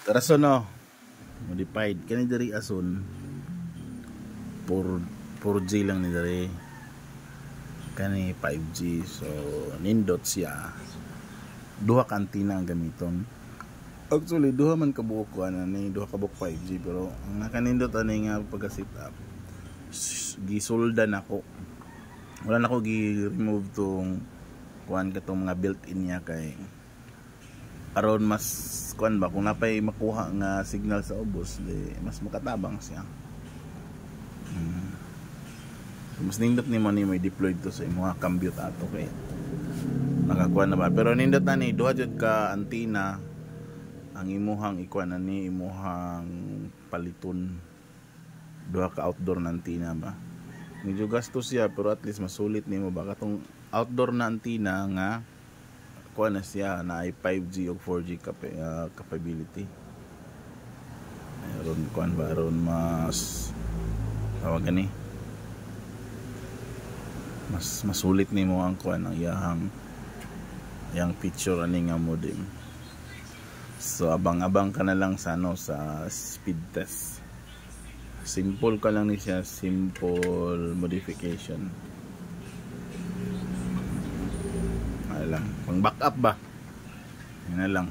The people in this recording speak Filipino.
Rason no, modified kani diri ason 4G lang ni diri. Kani 5G, so nindot siya. Duha ka antenna ang gamiton. Actually duha man kabuok ko ani, duha ka buok 5G, pero ang nakanindot ani nga pagka set up gisulda nako. Wala nako gi-remove tong kuan katong mga built-in niya kay aron mas kuan ba kung napay makuha nga signal sa ubos di mas makatabang siya. So, mas nindot ni mo ni may deployed to sa imong cambio ato kay nakakuha na ba, pero nindot na ni duha jud ka antenna ang imuhang ikuan na ni imuhang paliton. Duha ka outdoor na antenna ba, medyo gastos siya pero at least masulit nimo ba katong outdoor na antenna nga kuha na siya na ay 5G o 4G capability. Mayroon kuan ba ron mas tawag gani mas masulit nimo ang kuan ang yang picture ani nga modem. So abang-abang ka na lang sa ano sa speed test. Simple ka lang ni siya, simple modification. Ay lang, pang backup ba? Yan na lang.